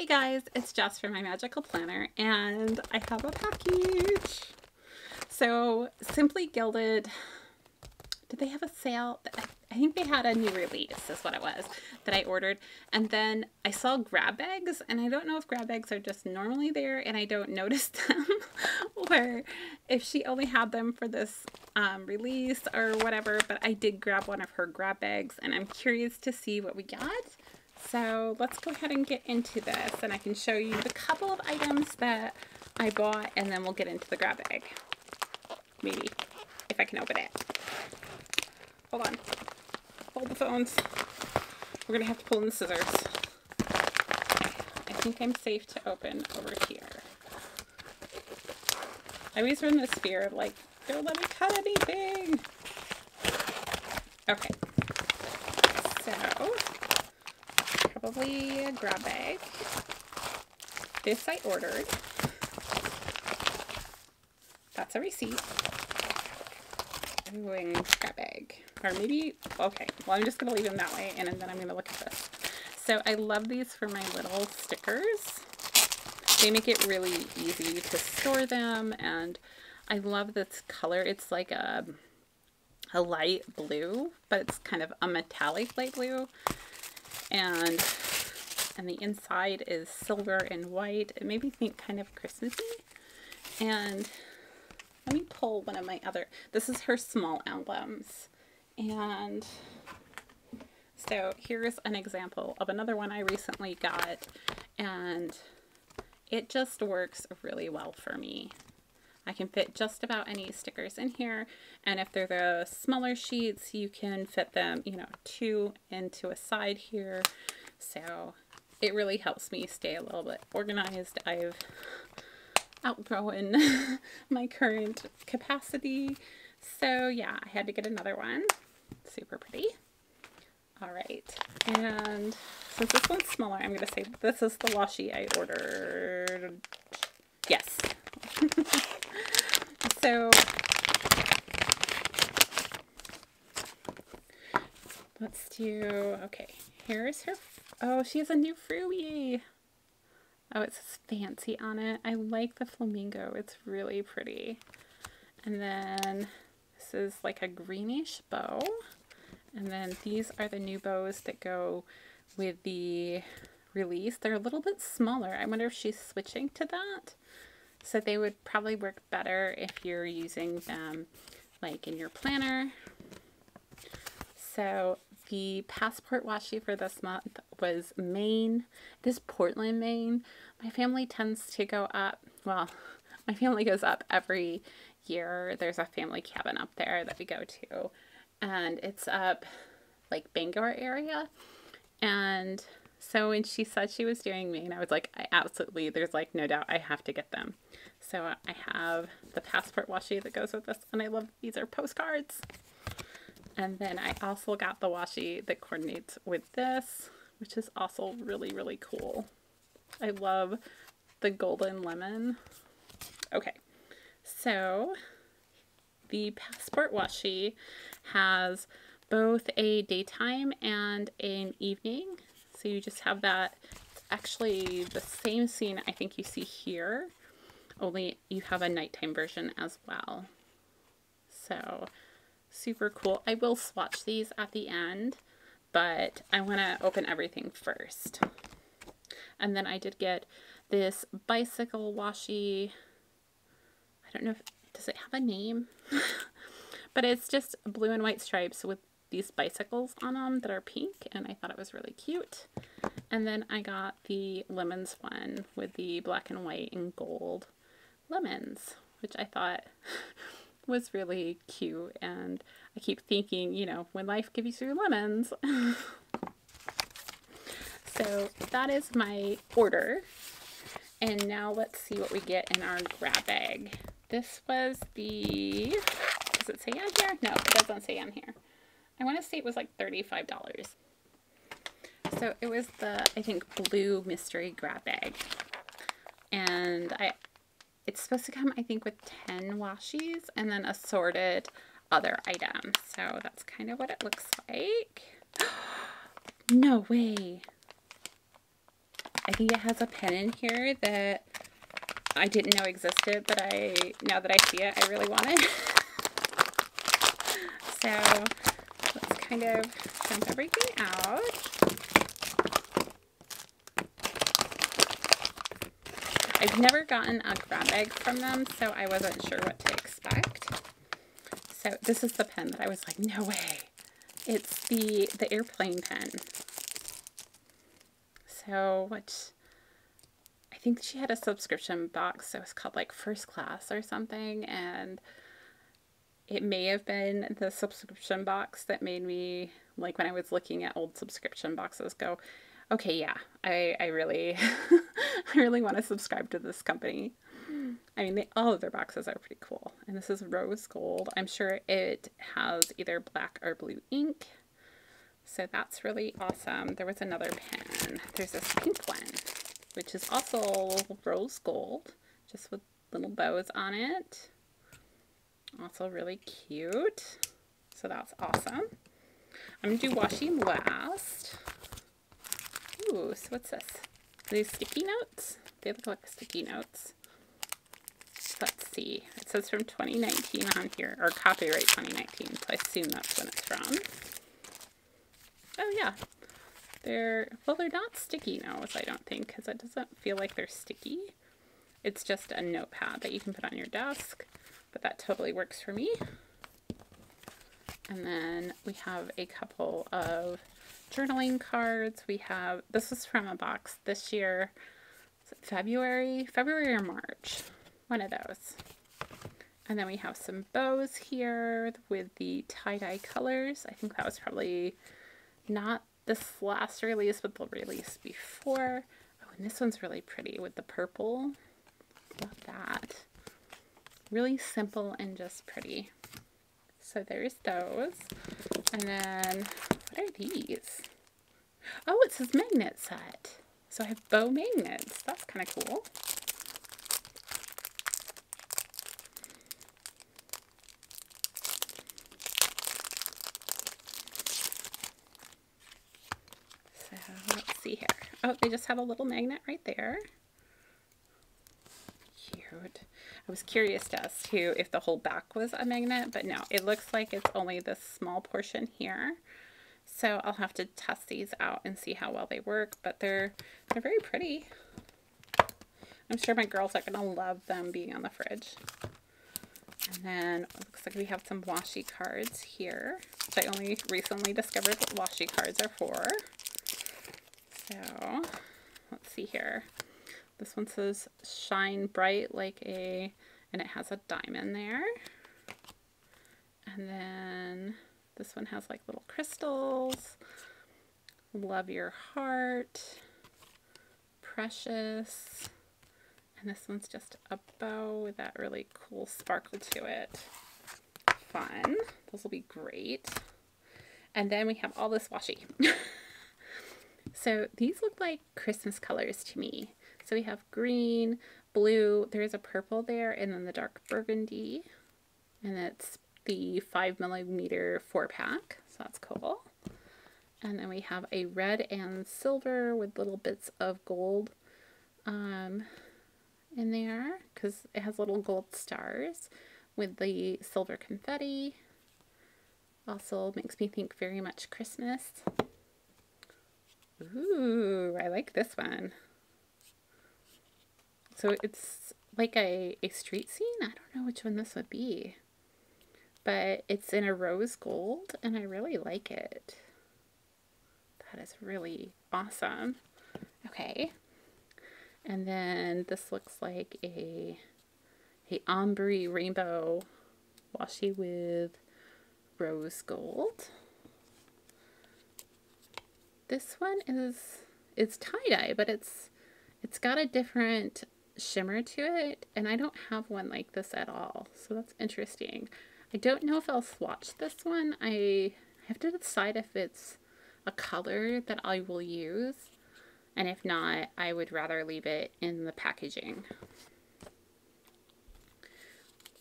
Hey guys, it's Jess from My Magical Planner, and I have a package. So Simply Gilded, did they have a sale? I think they had a new release is what it was that I ordered. And then I saw grab bags, and I don't know if grab bags are just normally there and I don't notice them or if she only had them for this release or whatever, but I did grab one of her grab bags and I'm curious to see what we got. So let's go ahead and get into this, and I can show you the couple of items that I bought, and then we'll get into the grab bag. Maybe, if I can open it. Hold on. Hold the phones. We're going to have to pull in the scissors. I think I'm safe to open over here. I always run this fear of like, don't let me cut anything. Okay. So, probably a grab bag. This I ordered. That's a receipt. And grab bag. Or maybe, okay, well I'm just going to leave them that way and then I'm going to look at this. So I love these for my little stickers. They make it really easy to store them, and I love this color. It's like a light blue, but it's kind of a metallic light blue. And the inside is silver and white. It made me think kind of Christmassy. And let me pull one of my other, this is her small albums. And so here's an example of another one I recently got, and it just works really well for me. I can fit just about any stickers in here, and if they're the smaller sheets, you can fit them, you know, 2 into a side here. So it really helps me stay a little bit organized. I've outgrown my current capacity. So yeah, I had to get another one. Super pretty. All right, and since this one's smaller, I'm going to say this is the washi I ordered. Yes. So let's do, okay, here's her, oh, she has a new Fruity. Oh, it says fancy on it. I like the flamingo. It's really pretty. And then this is like a greenish bow. And then these are the new bows that go with the release. They're a little bit smaller. I wonder if she's switching to that. So they would probably work better if you're using them like in your planner. So the passport washi for this month was Maine. It is Portland, Maine. My family tends to go up, well, my family goes up every year. There's a family cabin up there that we go to. And it's up like Bangor area. And so when she said she was doing Maine, I was like, I absolutely, there's like no doubt I have to get them. So I have the passport washi that goes with this, and I love, these are postcards. And then I also got the washi that coordinates with this, which is also really, really cool. I love the golden lemon. Okay, so the passport washi has both a daytime and an evening. So you just have that. It's actually the same scene I think you see here, only you have a nighttime version as well. So super cool. I will swatch these at the end, but I want to open everything first. And then I did get this bicycle washi. I don't know if, does it have a name? But it's just blue and white stripes with these bicycles on them that are pink, and I thought it was really cute. And then I got the lemons one with the black and white and gold lemons, which I thought was really cute. And I keep thinking, you know, when life gives you lemons. So that is my order. And now let's see what we get in our grab bag. This was the, does it say on here? No, it doesn't say on here. I want to say it was like $35. So it was the, I think, blue mystery grab bag. And it's supposed to come, I think, with 10 washis and then assorted other items. So that's kind of what it looks like. No way. I think it has a pen in here that I didn't know existed, but now that I see it, I really want it. So let's kind of dump everything out. I've never gotten a grab bag from them, so I wasn't sure what to expect. So this is the pen that I was like, no way. It's the airplane pen. So I think she had a subscription box, so it's called like First Class or something, and it may have been the subscription box that made me, like when I was looking at old subscription boxes, go, okay, yeah, I really, I really want to subscribe to this company. I mean, all of their boxes are pretty cool. And this is rose gold. I'm sure it has either black or blue ink. So that's really awesome. There was another pen. There's this pink one, which is also rose gold, just with little bows on it. Also really cute. So that's awesome. I'm going to do washi last. Ooh, so what's this? Are these sticky notes? They look like sticky notes. Let's see. It says from 2019 on here, or copyright 2019, so I assume that's when it's from. Oh yeah. They're not sticky notes, I don't think, because it doesn't feel like they're sticky. It's just a notepad that you can put on your desk, but that totally works for me. And then we have a couple of journaling cards. We have, this was from a box this year. Is it February or March? One of those. And then we have some bows here with the tie-dye colors. I think that was probably not this last release, but the release before. Oh, and this one's really pretty with the purple. Love that. Really simple and just pretty. So there's those. And then, what are these? Oh, it says magnet set. So I have bow magnets. That's kind of cool. So let's see here. Oh, they just have a little magnet right there. Cute. I was curious as to if the whole back was a magnet, but no, it looks like it's only this small portion here. So I'll have to test these out and see how well they work, but they're very pretty. I'm sure my girls are gonna love them being on the fridge. And then it looks like we have some washi cards here, which I only recently discovered what washi cards are for. So let's see here. This one says shine bright like a, and it has a diamond there. And then this one has like little crystals. Love your heart. Precious. And this one's just a bow with that really cool sparkle to it. Fun. Those will be great. And then we have all this washi. So these look like Christmas colors to me. So we have green, blue, there's a purple there, and then the dark burgundy. And it's the 5mm 4-pack, so that's cool. And then we have a red and silver with little bits of gold in there, because it has little gold stars with the silver confetti. Also makes me think very much Christmas. Ooh, I like this one. So it's like a street scene. I don't know which one this would be. But it's in a rose gold, and I really like it. That is really awesome. Okay. And then this looks like a ombre rainbow washi with rose gold. This one it's tie-dye, but it's got a different shimmer to it, and I don't have one like this at all, so that's interesting. I don't know if I'll swatch this one. I have to decide if it's a color that I will use, and if not, I would rather leave it in the packaging.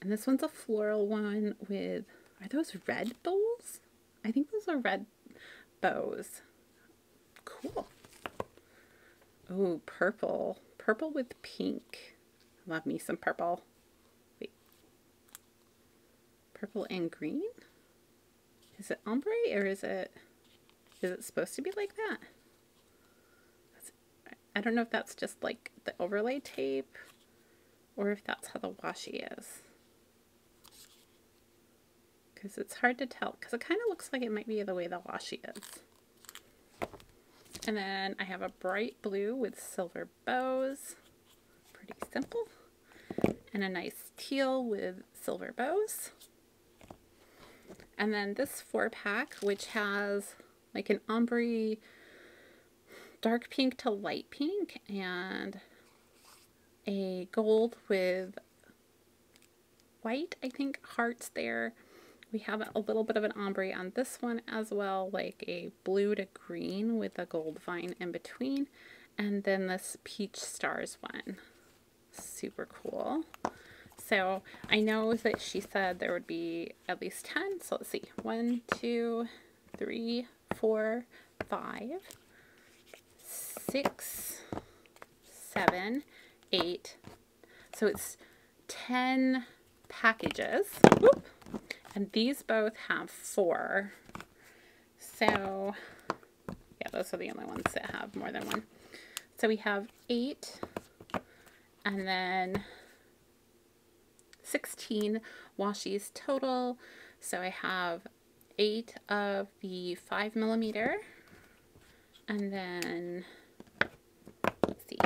And this one's a floral one with, are those red bows? I think those are red bows. Cool. Ooh, purple. Purple with pink. Love me some purple. Wait. Purple and green? Is it ombre or is it supposed to be like that? I don't know if that's just like the overlay tape or if that's how the washi is. Because it's hard to tell because it kind of looks like it might be the way the washi is. And then I have a bright blue with silver bows. Pretty simple. And a nice teal with silver bows. And then this 4-pack, which has like an ombre, dark pink to light pink, and a gold with white, I think, hearts there. We have a little bit of an ombre on this one as well, like a blue to green with a gold vine in between. And then this peach stars one. Super cool. So I know that she said there would be at least 10. So let's see. 1, 2, 3, 4, 5, 6, 7, 8. So it's 10 packages. Whoop. And these both have 4. So, yeah, those are the only ones that have more than one. So we have 8 and then 16 washi's total. So I have 8 of the 5mm. And then, let's see,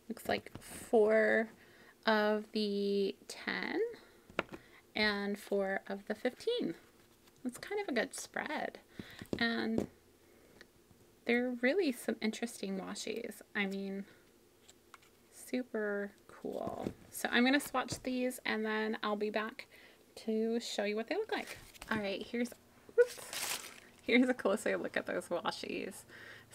looks like 4 of the 10. And 4 of the 15. That's kind of a good spread. And they're really some interesting washi's. I mean, super cool. So I'm going to swatch these and then I'll be back to show you what they look like. All right, here's a closer look at those washi's.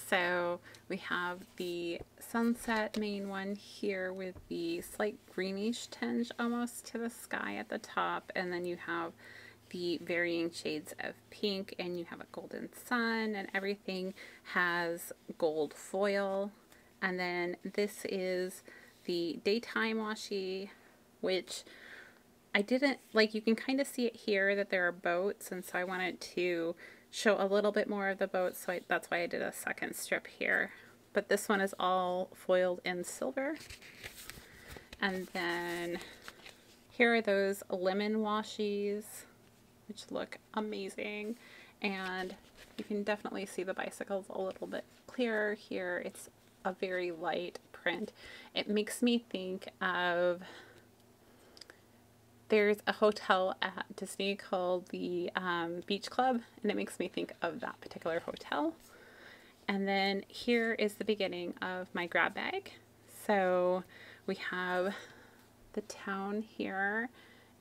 So we have the Sunset Maine one here with the slight greenish tinge almost to the sky at the top, and then you have the varying shades of pink, and you have a golden sun, and everything has gold foil. And then this is the daytime washi, which I didn't like. You can kind of see it here that there are boats, and so I wanted to show a little bit more of the boat, so that's why I did a second strip here. But this one is all foiled in silver. And then here are those lemon washi's, which look amazing. And you can definitely see the bicycles a little bit clearer here. It's a very light print. It makes me think of, there's a hotel at Disney called the Beach Club, and it makes me think of that particular hotel. And then here is the beginning of my grab bag. So we have the town here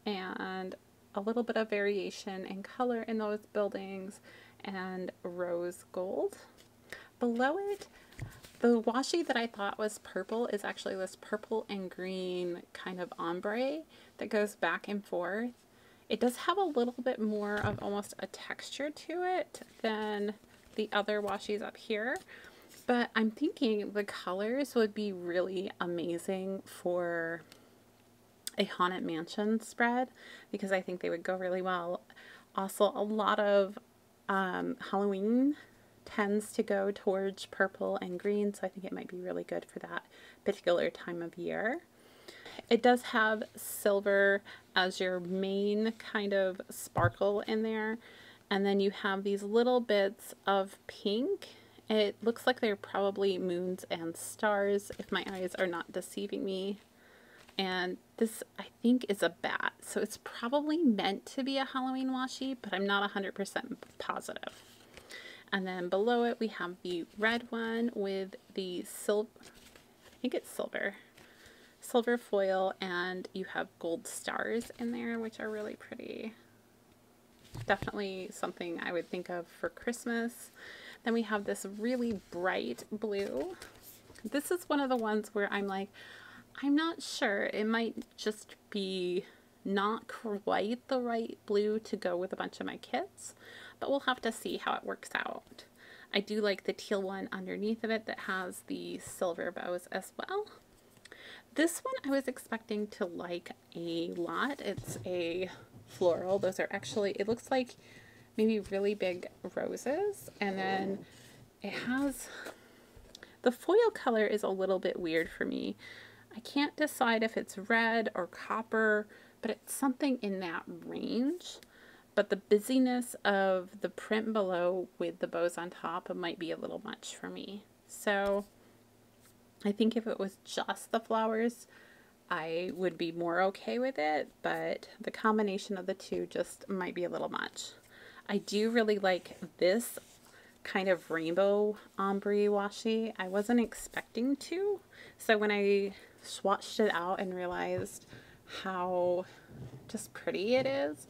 and a little bit of variation in color in those buildings and rose gold. Below it, the washi that I thought was purple is actually this purple and green kind of ombre that goes back and forth. It does have a little bit more of almost a texture to it than the other washi's up here, but I'm thinking the colors would be really amazing for a Haunted Mansion spread because I think they would go really well. Also, a lot of Halloween tends to go towards purple and green, so I think it might be really good for that particular time of year. It does have silver as your main kind of sparkle in there, and then you have these little bits of pink. It looks like they're probably moons and stars if my eyes are not deceiving me. And this, I think, is a bat, so it's probably meant to be a Halloween washi, but I'm not 100% positive. And then below it we have the red one with the silver, I think it's silver foil, and you have gold stars in there, which are really pretty. Definitely something I would think of for Christmas. Then we have this really bright blue. This is one of the ones where I'm like, I'm not sure. It might just be not quite the right blue to go with a bunch of my kits, but we'll have to see how it works out. I do like the teal one underneath of it that has the silver bows as well. This one I was expecting to like a lot. It's a floral. Those are actually, it looks like maybe really big roses, and then it has, the foil color is a little bit weird for me. I can't decide if it's red or copper, but it's something in that range. But the busyness of the print below with the bows on top might be a little much for me. So I think if it was just the flowers, I would be more okay with it, but the combination of the two just might be a little much. I do really like this kind of rainbow ombre washi. I wasn't expecting to, so when I swatched it out and realized how just pretty it is,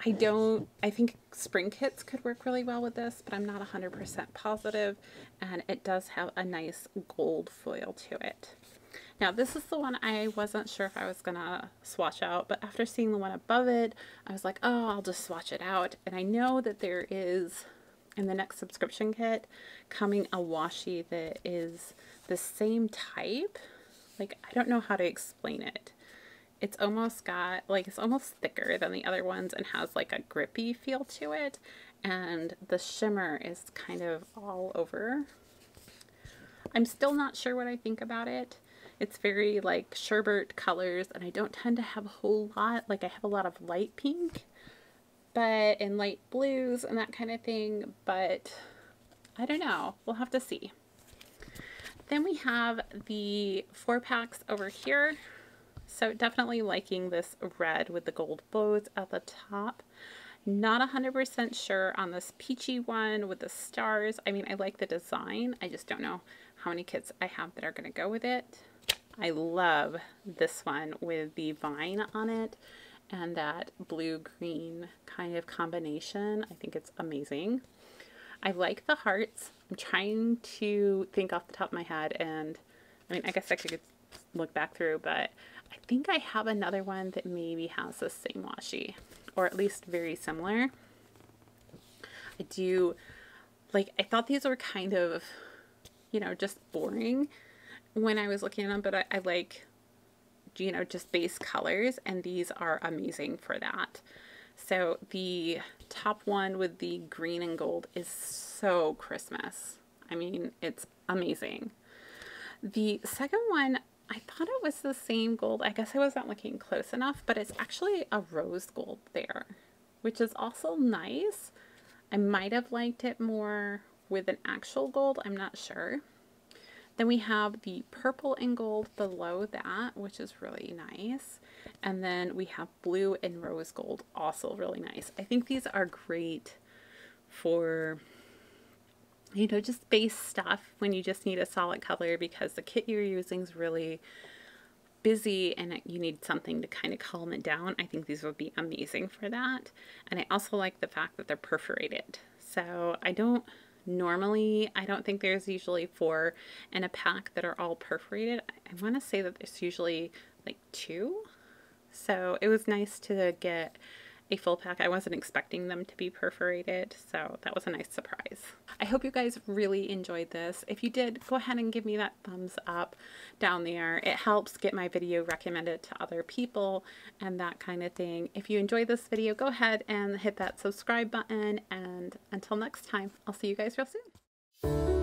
I think spring kits could work really well with this, but I'm not 100% positive, and it does have a nice gold foil to it. Now this is the one I wasn't sure if I was gonna swatch out, but after seeing the one above it, I was like, oh, I'll just swatch it out. And I know that there is, in the next subscription kit, coming a washi that is the same type. Like, I don't know how to explain it. It's almost got, like, it's almost thicker than the other ones and has like a grippy feel to it. And the shimmer is kind of all over. I'm still not sure what I think about it. It's very like sherbet colors, and I don't tend to have a whole lot. Like, I have a lot of light pink, but in light blues and that kind of thing. But I don't know. We'll have to see. Then we have the 4-packs over here. So definitely liking this red with the gold bows at the top. Not 100% sure on this peachy one with the stars. I mean, I like the design. I just don't know how many kits I have that are going to go with it. I love this one with the vine on it and that blue-green kind of combination. I think it's amazing. I like the hearts. I'm trying to think off the top of my head, and I mean, I guess I could look back through, but I think I have another one that maybe has the same washi, or at least very similar. I do, like, I thought these were kind of, you know, just boring when I was looking at them, but I like, you know, just base colors, and these are amazing for that. So the top one with the green and gold is so Christmas. I mean, it's amazing. The second one, I thought it was the same gold. I guess I wasn't looking close enough, but it's actually a rose gold there, which is also nice. I might have liked it more with an actual gold. I'm not sure. Then we have the purple and gold below that, which is really nice. And then we have blue and rose gold, also really nice. I think these are great for, you know, just base stuff when you just need a solid color, because the kit you're using is really busy and you need something to kind of calm it down. I think these would be amazing for that. And I also like the fact that they're perforated. So I don't think there's usually 4 in a pack that are all perforated. I want to say that there's usually like 2. So it was nice to get a full pack. I wasn't expecting them to be perforated, so that was a nice surprise. I hope you guys really enjoyed this. If you did, go ahead and give me that thumbs up down there. It helps get my video recommended to other people and that kind of thing. If you enjoyed this video, go ahead and hit that subscribe button, and until next time, I'll see you guys real soon.